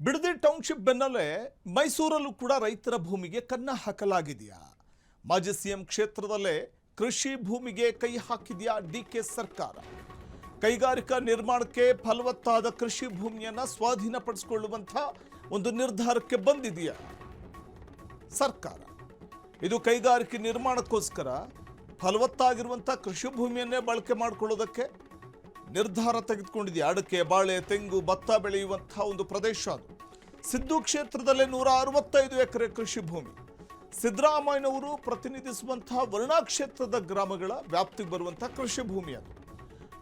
Bidadi township ಬೆನ್ನಲ್ಲೇ ಮೈಸೂರಲ್ಲೂ ಕೂಡ ರೈತರ ಭೂಮಿಗೆ ಕನ್ನ ಹಾಕಲಾಗಿದೆಯಾ? ಮಾಜಿ ಸಿಎಂ ಕ್ಷೇತ್ರದಲ್ಲೇ ಕೃಷಿ ಭೂಮಿಗೆ ಕೈ ಹಾಕಿದೆಯಾ ಡಿಕೆ ಸರ್ಕಾರ? ಕೈಗಾರಿಕಾ ನಿರ್ಮಾಣಕ್ಕೆ ಫಲವತ್ತಾದ ಕೃಷಿ ಭೂಮಿಯನ್ನ ಸ್ವಾಧೀನಪಡಿಸಿಕೊಳ್ಳುವಂತ ಒಂದು ನಿರ್ಧಾರಕ್ಕೆ ಬಂದಿದೆಯಾ ಸರ್ಕಾರ? ಇದು ಕೈಗಾರಿಕೆ ನಿರ್ಮಾಣಕ್ಕೋಸ್ಕರ ಫಲವತ್ತಾಗಿರುವಂಥ ಕೃಷಿ ಭೂಮಿಯನ್ನೇ ಬಳಕೆ ಮಾಡಿಕೊಳ್ಳೋದಕ್ಕೆ ನಿರ್ಧಾರ ತೆಗೆದುಕೊಂಡಿದೆಯಾ? ಅಡಕೆ, ಬಾಳೆ, ತೆಂಗು, ಭತ್ತ ಬೆಳೆಯುವಂಥ ಒಂದು ಪ್ರದೇಶ ಅದು. ಸಿದ್ದು ಕ್ಷೇತ್ರದಲ್ಲೇ 165 ಎಕರೆ ಕೃಷಿ ಭೂಮಿ. ಸಿದ್ದರಾಮಯ್ಯನವರು ಪ್ರತಿನಿಧಿಸುವಂತಹ ವರ್ಣಾ ಕ್ಷೇತ್ರದ ಗ್ರಾಮಗಳ ವ್ಯಾಪ್ತಿಗೆ ಬರುವಂಥ ಕೃಷಿ ಭೂಮಿ ಅದು.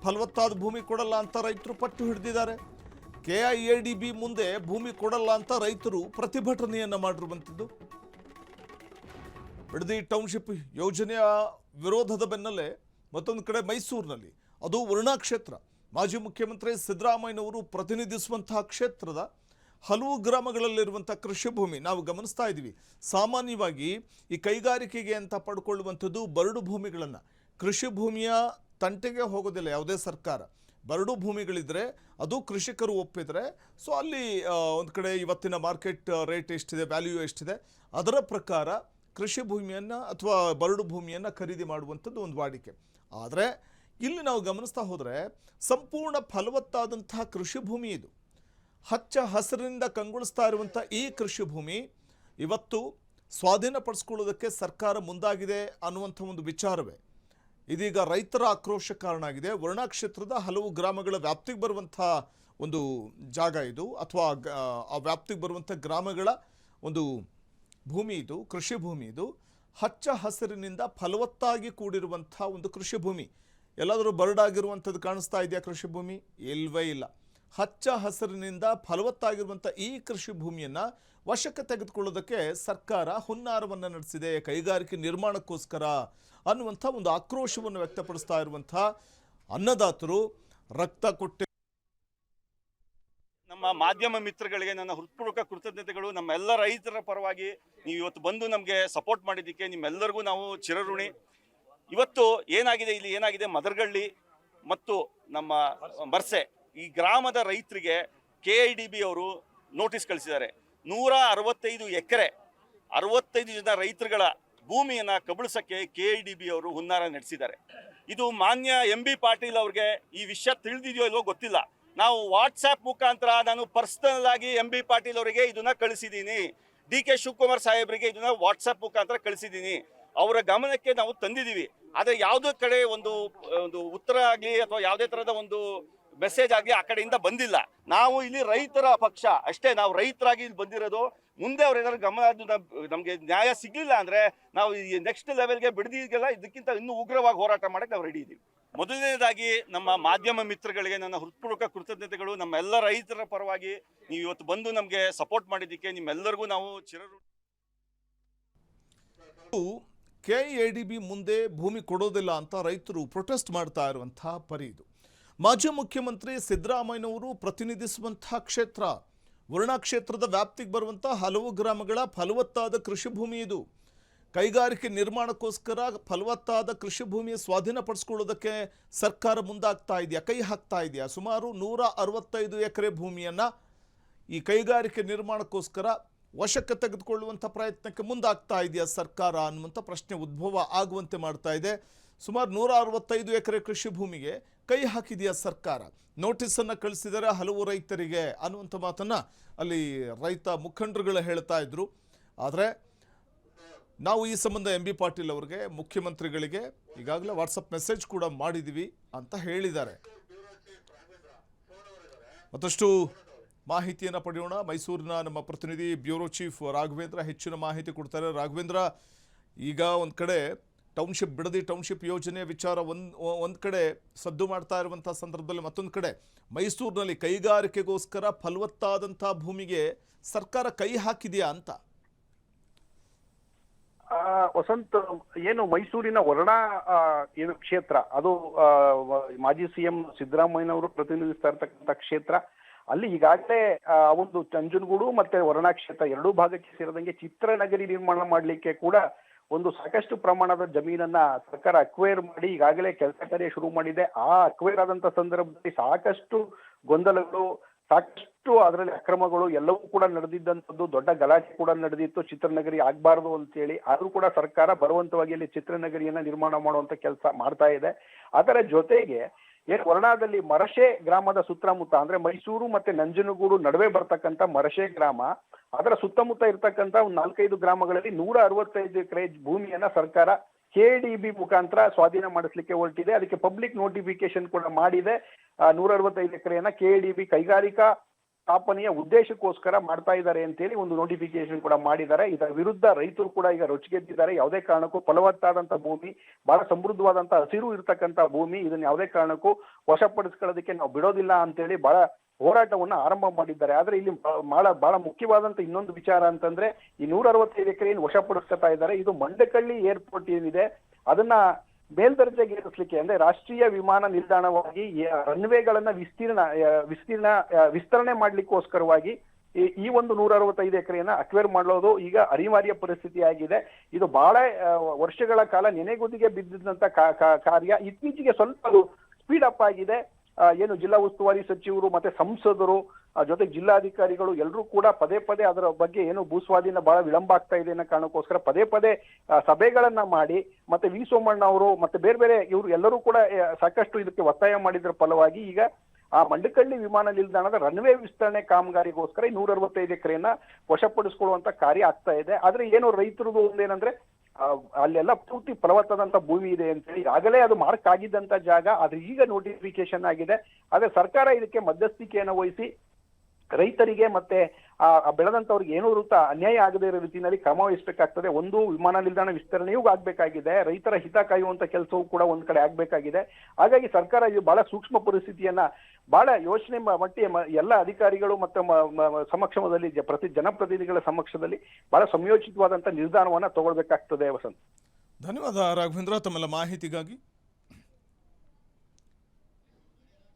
ಫಲವತ್ತಾದ ಭೂಮಿ ಕೊಡಲ್ಲ ಅಂತ ರೈತರು ಪಟ್ಟು ಹಿಡಿದಿದ್ದಾರೆ. KIADB ಮುಂದೆ ಭೂಮಿ ಕೊಡಲ್ಲ ಅಂತ ರೈತರು ಪ್ರತಿಭಟನೆಯನ್ನ ಮಾಡಿರುವಂಥದ್ದು. ಬಿಡದಿ ಟೌನ್ಶಿಪ್ ಯೋಜನೆಯ ವಿರೋಧದ ಬೆನ್ನಲ್ಲೇ ಮತ್ತೊಂದು ಕಡೆ ಮೈಸೂರಿನಲ್ಲಿ, ಅದು ವರ್ಣಾ ಕ್ಷೇತ್ರ, ಮಾಜಿ ಮುಖ್ಯಮಂತ್ರಿ ಸಿದ್ದರಾಮಯ್ಯನವರು ಪ್ರತಿನಿಧಿಸುವಂತಹ ಕ್ಷೇತ್ರದ ಹಲವು ಗ್ರಾಮಗಳಲ್ಲಿರುವಂಥ ಕೃಷಿ ಭೂಮಿ ನಾವು ಗಮನಿಸ್ತಾ ಇದ್ದೀವಿ. ಸಾಮಾನ್ಯವಾಗಿ ಈ ಕೈಗಾರಿಕೆಗೆ ಅಂತ ಪಡ್ಕೊಳ್ಳುವಂಥದ್ದು ಬರಡು ಭೂಮಿಗಳನ್ನು, ಕೃಷಿ ಭೂಮಿಯ ತಂಟೆಗೆ ಹೋಗೋದಿಲ್ಲ ಯಾವುದೇ ಸರ್ಕಾರ. ಬರಡು ಭೂಮಿಗಳಿದ್ರೆ ಅದು ಕೃಷಿಕರು ಒಪ್ಪಿದರೆ ಸೊ ಅಲ್ಲಿ ಒಂದು ಕಡೆ ಇವತ್ತಿನ ಮಾರ್ಕೆಟ್ ರೇಟ್ ಎಷ್ಟಿದೆ, ವ್ಯಾಲ್ಯೂ ಎಷ್ಟಿದೆ, ಅದರ ಪ್ರಕಾರ ಕೃಷಿ ಭೂಮಿಯನ್ನು ಅಥವಾ ಬರಡು ಭೂಮಿಯನ್ನು ಖರೀದಿ ಮಾಡುವಂಥದ್ದು ಒಂದು ವಾಡಿಕೆ. ಆದರೆ ಇಲ್ಲಿ ನಾವು ಗಮನಿಸ್ತಾ ಹೋದರೆ ಸಂಪೂರ್ಣ ಫಲವತ್ತಾದಂತಹ ಕೃಷಿ ಭೂಮಿ ಇದು. ಹಚ್ಚ ಹಸಿರಿನಿಂದ ಕಂಗೊಳಿಸ್ತಾ ಇರುವಂಥ ಈ ಕೃಷಿ ಭೂಮಿ ಇವತ್ತು ಸ್ವಾಧೀನಪಡಿಸ್ಕೊಳ್ಳೋದಕ್ಕೆ ಸರ್ಕಾರ ಮುಂದಾಗಿದೆ ಅನ್ನುವಂಥ ಒಂದು ವಿಚಾರವೇ ಇದೀಗ ರೈತರ ಆಕ್ರೋಶ ಕಾರಣ ಆಗಿದೆ. ವರ್ಣಾ ಕ್ಷೇತ್ರದ ಹಲವು ಗ್ರಾಮಗಳ ವ್ಯಾಪ್ತಿಗೆ ಬರುವಂಥ ಒಂದು ಜಾಗ ಇದು, ಅಥವಾ ಆ ವ್ಯಾಪ್ತಿಗೆ ಬರುವಂಥ ಗ್ರಾಮಗಳ ಒಂದು ಭೂಮಿ ಇದು, ಕೃಷಿ ಭೂಮಿ ಇದು. ಹಚ್ಚ ಹಸಿರಿನಿಂದ ಫಲವತ್ತಾಗಿ ಕೂಡಿರುವಂಥ ಒಂದು ಕೃಷಿ ಭೂಮಿ. ಎಲ್ಲಾದರೂ ಬರಡಾಗಿರುವಂಥದ್ದು ಕಾಣಿಸ್ತಾ ಇದೆಯಾ ಕೃಷಿ ಭೂಮಿ? ಇಲ್ವೇ ಇಲ್ಲ. ಹಚ್ಚ ಹಸಿರಿನಿಂದ ಫಲವತ್ತಾಗಿರುವಂಥ ಈ ಕೃಷಿ ಭೂಮಿಯನ್ನು ವಶಕ್ಕೆ ತೆಗೆದುಕೊಳ್ಳೋದಕ್ಕೆ ಸರ್ಕಾರ ಹುನ್ನಾರವನ್ನು ನಡೆಸಿದೆ, ಕೈಗಾರಿಕೆ ನಿರ್ಮಾಣಕ್ಕೋಸ್ಕರ ಅನ್ನುವಂಥ ಒಂದು ಆಕ್ರೋಶವನ್ನು ವ್ಯಕ್ತಪಡಿಸ್ತಾ ಇರುವಂಥ ಅನ್ನದಾತರು ರಕ್ತ ಕೊಟ್ಟು ನಮ್ಮ ಮಾಧ್ಯಮ ಮಿತ್ರಗಳಿಗೆ ನನ್ನ ಹೃತ್ಪೂರ್ವಕ ಕೃತಜ್ಞತೆಗಳು. ನಮ್ಮ ಎಲ್ಲ ರೈತರ ಪರವಾಗಿ ನೀವು ಇವತ್ತು ಬಂದು ನಮಗೆ ಸಪೋರ್ಟ್ ಮಾಡಿದ್ದಕ್ಕೆ ನಿಮ್ಮೆಲ್ಲರಿಗೂ ನಾವು ಚಿರಋಣಿ. ಇವತ್ತು ಏನಾಗಿದೆ, ಇಲ್ಲಿ ಏನಾಗಿದೆ, ಮದರಗಳ್ಳಿ ಮತ್ತು ನಮ್ಮ ಬರ್ಸೆ ಈ ಗ್ರಾಮದ ರೈತರಿಗೆ KIDB ಅವರು ನೋಟಿಸ್ ಕಳಿಸಿದ್ದಾರೆ. 165 ಎಕರೆ 65 ಜನ ರೈತರುಗಳ ಭೂಮಿಯನ್ನು ಕಬಳಿಸೋಕ್ಕೆ KIDB ಅವರು ಹುನ್ನಾರ ನಡೆಸಿದ್ದಾರೆ. ಇದು ಮಾನ್ಯ MB ಪಾಟೀಲ್ ಅವ್ರಿಗೆ ಈ ವಿಷಯ ತಿಳಿದಿದೆಯೋ ಇಲ್ವೋ ಗೊತ್ತಿಲ್ಲ. ನಾವು ವಾಟ್ಸ್ಆ್ಯಪ್ ಮುಖಾಂತರ ನಾನು ಪರ್ಸನಲ್ ಆಗಿ MB ಪಾಟೀಲ್ ಅವರಿಗೆ ಇದನ್ನ ಕಳಿಸಿದ್ದೀನಿ, DK ಶಿವಕುಮಾರ್ ಸಾಹೇಬರಿಗೆ ಇದನ್ನ ವಾಟ್ಸಪ್ ಮುಖಾಂತರ ಕಳಿಸಿದ್ದೀನಿ, ಅವರ ಗಮನಕ್ಕೆ ನಾವು ತಂದಿದ್ದೀವಿ. ಆದರೆ ಯಾವುದೇ ಕಡೆ ಒಂದು ಉತ್ತರ ಆಗಲಿ ಅಥವಾ ಯಾವುದೇ ಥರದ ಒಂದು ಮೆಸೇಜ್ ಆಗಲಿ ಆ ಕಡೆಯಿಂದ ಬಂದಿಲ್ಲ. ನಾವು ಇಲ್ಲಿ ರೈತರ ಪಕ್ಷ ಅಷ್ಟೇ, ನಾವು ರೈತರಾಗಿ ಇಲ್ಲಿ ಬಂದಿರೋದು. ಮುಂದೆ ಅವ್ರು ಏನಾದ್ರು ಗಮನ ನಮಗೆ ನ್ಯಾಯ ಸಿಗಲಿಲ್ಲ ಅಂದರೆ ನಾವು ಈ ನೆಕ್ಸ್ಟ್ ಲೆವೆಲ್ಗೆ ಬಿಡದಿಗೆಲ್ಲ ಇದಕ್ಕಿಂತ ಇನ್ನೂ ಉಗ್ರವಾಗಿ ಹೋರಾಟ ಮಾಡೋಕ್ಕೆ ನಾವು ರೆಡಿ ಇದ್ದೀವಿ. ಮೊದಲನೇದಾಗಿ ನಮ್ಮ ಮಾಧ್ಯಮ ಮಿತ್ರಗಳಿಗೆ ನನ್ನ ಹೃತ್ಪೂರ್ವಕ ಕೃತಜ್ಞತೆಗಳು. ನಮ್ಮ ಎಲ್ಲ ರೈತರ ಪರವಾಗಿ ನೀವು ಇವತ್ತು ಬಂದು ನಮಗೆ ಸಪೋರ್ಟ್ ಮಾಡಿದ್ದಕ್ಕೆ ನಿಮ್ಮೆಲ್ಲರಿಗೂ ನಾವು ಚಿರಋಣಿ. KIADB ಮುಂದೆ ಭೂಮಿ ಕೊಡೋದಿಲ್ಲ ಅಂತ ರೈತರು ಪ್ರೊಟೆಸ್ಟ್ ಮಾಡ್ತಾ ಇರುವಂತಹ ಪರಿ ಇದು. ಮಾಜಿ ಮುಖ್ಯಮಂತ್ರಿ ಸಿದ್ದರಾಮಯ್ಯನವರು ಪ್ರತಿನಿಧಿಸುವಂತಹ ಕ್ಷೇತ್ರ, ವರ್ಣಾ ಕ್ಷೇತ್ರದ ವ್ಯಾಪ್ತಿಗೆ ಬರುವಂಥ ಹಲವು ಗ್ರಾಮಗಳ ಫಲವತ್ತಾದ ಕೃಷಿ ಭೂಮಿ ಇದು. ಕೈಗಾರಿಕೆ ನಿರ್ಮಾಣಕ್ಕೋಸ್ಕರ ಫಲವತ್ತಾದ ಕೃಷಿ ಭೂಮಿಯ ಸ್ವಾಧೀನಪಡಿಸ್ಕೊಳ್ಳೋದಕ್ಕೆ ಸರ್ಕಾರ ಮುಂದಾಗ್ತಾ ಇದೆಯಾ, ಕೈ ಹಾಕ್ತಾ ಇದೆಯಾ? ಸುಮಾರು 165 ಎಕರೆ ಭೂಮಿಯನ್ನು ಈ ಕೈಗಾರಿಕೆ ನಿರ್ಮಾಣಕ್ಕೋಸ್ಕರ ವಶಕ್ಕೆ ತೆಗೆದುಕೊಳ್ಳುವಂಥ ಪ್ರಯತ್ನಕ್ಕೆ ಮುಂದಾಗ್ತಾ ಇದೆಯಾ ಸರ್ಕಾರ ಅನ್ನುವಂಥ ಪ್ರಶ್ನೆ ಉದ್ಭವ ಆಗುವಂತೆ ಮಾಡ್ತಾ ಇದೆ. ಸುಮಾರು 165 ಎಕರೆ ಕೃಷಿ ಭೂಮಿಗೆ ಕೈ ಹಾಕಿದೆಯಾ ಸರ್ಕಾರ? ನೋಟಿಸನ್ನು ಕಳಿಸಿದರೆ ಹಲವು ರೈತರಿಗೆ ಅನ್ನುವಂಥ ಮಾತನ್ನು ಅಲ್ಲಿ ರೈತ ಮುಖಂಡರುಗಳು ಹೇಳ್ತಾ ಇದ್ರು. ಆದರೆ ನಾವು ಈ ಸಂಬಂಧ MB ಪಾಟೀಲ್ ಅವರಿಗೆ, ಮುಖ್ಯಮಂತ್ರಿಗಳಿಗೆ ಈಗಾಗಲೇ ವಾಟ್ಸಪ್ ಮೆಸೇಜ್ ಕೂಡ ಮಾಡಿದ್ದೀವಿ ಅಂತ ಹೇಳಿದ್ದಾರೆ. ಮತ್ತಷ್ಟು ಮಾಹಿತಿಯನ್ನು ಪಡೆಯೋಣ. ಮೈಸೂರಿನ ನಮ್ಮ ಪ್ರತಿನಿಧಿ ಬ್ಯೂರೋ ಚೀಫ್ ರಾಘವೇಂದ್ರ ಹೆಚ್ಚಿನ ಮಾಹಿತಿ ಕೊಡ್ತಾರೆ. ರಾಘವೇಂದ್ರ, ಈಗ ಒಂದು ಕಡೆ ಟೌನ್ಶಿಪ್, ಬಿಡದಿ ಟೌನ್ಶಿಪ್ ಯೋಜನೆ ವಿಚಾರ ಒಂದು ಕಡೆ ಸದ್ದು ಮಾಡ್ತಾ ಇರುವಂಥ ಸಂದರ್ಭದಲ್ಲಿ ಮತ್ತೊಂದು ಕಡೆ ಮೈಸೂರಿನಲ್ಲಿ ಕೈಗಾರಿಕೆಗೋಸ್ಕರ ಫಲವತ್ತಾದಂಥ ಭೂಮಿಗೆ ಸರ್ಕಾರ ಕೈ ಹಾಕಿದೆಯಾ ಅಂತ? ವಸಂತ್, ಏನು ಮೈಸೂರಿನ ವರ್ಣಾ ಏನು ಕ್ಷೇತ್ರ, ಅದು ಮಾಜಿ CM ಸಿದ್ದರಾಮಯ್ಯನವರು ಪ್ರತಿನಿಧಿಸ್ತಾ ಇರ್ತಕ್ಕಂಥ ಕ್ಷೇತ್ರ. ಅಲ್ಲಿ ಈಗಾಗಲೇ ಒಂದು ನಂಜನಗೂಡು ಮತ್ತೆ ವರ್ಣಾ ಕ್ಷೇತ್ರ ಎರಡೂ ಭಾಗಕ್ಕೆ ಸೇರಿದಂಗೆ ಚಿತ್ರನಗರಿ ನಿರ್ಮಾಣ ಮಾಡಲಿಕ್ಕೆ ಕೂಡ ಒಂದು ಸಾಕಷ್ಟು ಪ್ರಮಾಣದ ಜಮೀನನ್ನ ಸರ್ಕಾರ ಅಕ್ವೈರ್ ಮಾಡಿ ಈಗಾಗಲೇ ಕೆಲಸ ಕಾರ್ಯ ಶುರು ಮಾಡಿದೆ. ಆ ಅಕ್ವೈರ್ ಆದಂತ ಸಂದರ್ಭದಲ್ಲಿ ಸಾಕಷ್ಟು ಗೊಂದಲಗಳು, ಸಾಕಷ್ಟು ಅದರಲ್ಲಿ ಅಕ್ರಮಗಳು ಎಲ್ಲವೂ ಕೂಡ ನಡೆದಿದ್ದಂಥದ್ದು, ದೊಡ್ಡ ಗಲಾಟೆ ಕೂಡ ನಡೆದಿತ್ತು, ಚಿತ್ರನಗರಿ ಆಗ್ಬಾರ್ದು ಅಂತೇಳಿ. ಆದ್ರೂ ಕೂಡ ಸರ್ಕಾರ ಬರುವಂತವಾಗಿ ಅಲ್ಲಿ ಚಿತ್ರನಗರಿಯನ್ನ ನಿರ್ಮಾಣ ಮಾಡುವಂತ ಕೆಲಸ ಮಾಡ್ತಾ ಇದೆ. ಅದರ ಜೊತೆಗೆ ಏನು ವರ್ಣಾದಲ್ಲಿ ಮರಶೆ ಗ್ರಾಮದ ಸುತ್ತಮುತ್ತ ಅಂದ್ರೆ ಮೈಸೂರು ಮತ್ತೆ ನಂಜನಗೂಡು ನಡುವೆ ಬರ್ತಕ್ಕಂಥ ಮರಶೆ ಗ್ರಾಮ, ಅದರ ಸುತ್ತಮುತ್ತ ಇರ್ತಕ್ಕಂಥ ಒಂದು 4-5 ಗ್ರಾಮಗಳಲ್ಲಿ 165 ಎಕರೆ ಭೂಮಿಯನ್ನ ಸರ್ಕಾರ KDB ಮುಖಾಂತರ ಸ್ವಾಧೀನ ಮಾಡಿಸ್ಲಿಕ್ಕೆ ಹೊರಟಿದೆ. ಅದಕ್ಕೆ ಪಬ್ಲಿಕ್ ನೋಟಿಫಿಕೇಶನ್ ಕೂಡ ಮಾಡಿದೆ. 165 ಎಕರೆಯನ್ನ KDB ಕೈಗಾರಿಕಾ ಸ್ಥಾಪನೆಯ ಉದ್ದೇಶಕ್ಕೋಸ್ಕರ ಮಾಡ್ತಾ ಇದ್ದಾರೆ ಅಂತೇಳಿ ಒಂದು ನೋಟಿಫಿಕೇಶನ್ ಕೂಡ ಮಾಡಿದ್ದಾರೆ. ಇದರ ವಿರುದ್ಧ ರೈತರು ಕೂಡ ಈಗ ರೊಚ್ಚಿಗೆದ್ದಿದ್ದಾರೆ. ಯಾವುದೇ ಕಾರಣಕ್ಕೂ ಫಲವತ್ತಾದಂತ ಭೂಮಿ, ಬಹಳ ಸಮೃದ್ಧವಾದಂತ ಹಸಿರು ಇರ್ತಕ್ಕಂಥ ಭೂಮಿ, ಇದನ್ನ ಯಾವುದೇ ಕಾರಣಕ್ಕೂ ವಶಪಡಿಸ್ಕೊಳ್ಳೋದಕ್ಕೆ ನಾವು ಬಿಡೋದಿಲ್ಲ ಅಂತೇಳಿ ಬಹಳ ಹೋರಾಟವನ್ನ ಆರಂಭ ಮಾಡಿದ್ದಾರೆ. ಆದ್ರೆ ಇಲ್ಲಿ ಬಹಳ ಮುಖ್ಯವಾದಂತ ಇನ್ನೊಂದು ವಿಚಾರ ಅಂತಂದ್ರೆ ಈ 165 ಎಕರೆ ಏನು ವಶಪಡಿಸ್ತಾ ಇದ್ದಾರೆ, ಇದು ಮಂಡಕಳ್ಳಿ ಏರ್ಪೋರ್ಟ್ ಏನಿದೆ ಅದನ್ನ ಮೇಲ್ದರ್ಜೆಗೆ ಏರಿಸಲಿಕ್ಕೆ ಅಂದ್ರೆ ರಾಷ್ಟ್ರೀಯ ವಿಮಾನ ನಿಲ್ದಾಣವಾಗಿ ರನ್ವೇಗಳನ್ನ ವಿಸ್ತರಣೆ ಮಾಡ್ಲಿಕ್ಕೋಸ್ಕರವಾಗಿ ಈ ಒಂದು 165 ಎಕರೆಯನ್ನ ಅಕ್ವೈರ್ ಮಾಡೋದು ಈಗ ಅನಿವಾರ್ಯ ಪರಿಸ್ಥಿತಿ ಆಗಿದೆ. ಇದು ಬಹಳ ವರ್ಷಗಳ ಕಾಲ ನೆನೆಗುದಿಗೆ ಬಿದ್ದಿದ್ದಂತ ಕಾರ್ಯ ಇತ್ತೀಚೆಗೆ ಸ್ವಲ್ಪ ಸ್ಪೀಡ್ ಅಪ್ ಆಗಿದೆ. ಏನು ಜಿಲ್ಲಾ ಉಸ್ತುವಾರಿ ಸಚಿವರು ಮತ್ತೆ ಸಂಸದರು ಜೊತೆಗೆ ಜಿಲ್ಲಾಧಿಕಾರಿಗಳು ಎಲ್ಲರೂ ಕೂಡ ಪದೇ ಪದೇ ಅದರ ಬಗ್ಗೆ ಏನು ಭೂಸ್ವಾಧೀನ ಬಹಳ ವಿಳಂಬ ಆಗ್ತಾ ಇದೆ ಅನ್ನೋ ಕಾರಣಕ್ಕೋಸ್ಕರ ಪದೇ ಪದೇ ಸಭೆಗಳನ್ನ ಮಾಡಿ ಮತ್ತೆ ವಿ ಸೋಮಣ್ಣ ಅವರು ಮತ್ತೆ ಬೇರೆ ಇವರು ಎಲ್ಲರೂ ಕೂಡ ಸಾಕಷ್ಟು ಇದಕ್ಕೆ ಒತ್ತಾಯ ಮಾಡಿದ್ರ ಫಲವಾಗಿ ಈಗ ಆ ಮಂಡಕಳ್ಳಿ ವಿಮಾನ ನಿಲ್ದಾಣದ ರನ್ವೇ ವಿಸ್ತರಣೆ ಕಾಮಗಾರಿಗೋಸ್ಕರ 165 ಎಕರೆಯನ್ನ ವಶಪಡಿಸಿಕೊಳ್ಳುವಂತ ಕಾರ್ಯ ಆಗ್ತಾ ಇದೆ. ಆದ್ರೆ ಏನು ರೈತರದು ಒಂದೇನಂದ್ರೆ ಅಲ್ಲೆಲ್ಲ ಪೂರ್ತಿ ಫಲವತ್ತಾದಂತ ಭೂಮಿ ಇದೆ ಅಂತೇಳಿ ಆಗಲೇ ಅದು ಮಾರ್ಕ್ ಆಗಿದ್ದಂತ ಜಾಗ, ಅದು ಈಗ ನೋಟಿಫಿಕೇಶನ್ ಆಗಿದೆ. ಆದ್ರೆ ಸರ್ಕಾರ ಇದಕ್ಕೆ ಮಧ್ಯಸ್ಥಿಕೆಯನ್ನು ವಹಿಸಿ ರೈತರಿಗೆ ಮತ್ತೆ ಬೆಳೆದಂತವ್ರಿಗೆ ಏನೂ ಅನ್ಯಾಯ ಆಗದೇ ಇರೋ ರೀತಿಯಲ್ಲಿ ಕ್ರಮ ವಹಿಸಬೇಕಾಗ್ತದೆ. ಒಂದು ವಿಮಾನ ನಿಲ್ದಾಣ ವಿಸ್ತರಣೆಯೂ ಆಗ್ಬೇಕಾಗಿದೆ, ರೈತರ ಹಿತ ಕಾಯುವಂತ ಕೆಲಸವೂ ಕೂಡ ಒಂದ್ ಕಡೆ ಆಗ್ಬೇಕಾಗಿದೆ. ಹಾಗಾಗಿ ಸರ್ಕಾರ ಇದು ಬಹಳ ಸೂಕ್ಷ್ಮ ಪರಿಸ್ಥಿತಿಯನ್ನ ಬಹಳ ಯೋಚನೆ ಮಟ್ಟಿ ಎಲ್ಲ ಅಧಿಕಾರಿಗಳು ಮತ್ತೆ ಸಮಕ್ಷಮದಲ್ಲಿ ಜನಪ್ರತಿನಿಧಿಗಳ ಸಮಕ್ಷಮದಲ್ಲಿ ಬಹಳ ಸಂಯೋಚಿತವಾದಂತ ನಿರ್ಧಾರವನ್ನ ತಗೊಳ್ಬೇಕಾಗ್ತದೆ. ವಸಂತ್, ಧನ್ಯವಾದ ರಾಘವೇಂದ್ರ ತಮ್ಮೆಲ್ಲ ಮಾಹಿತಿಗಾಗಿ.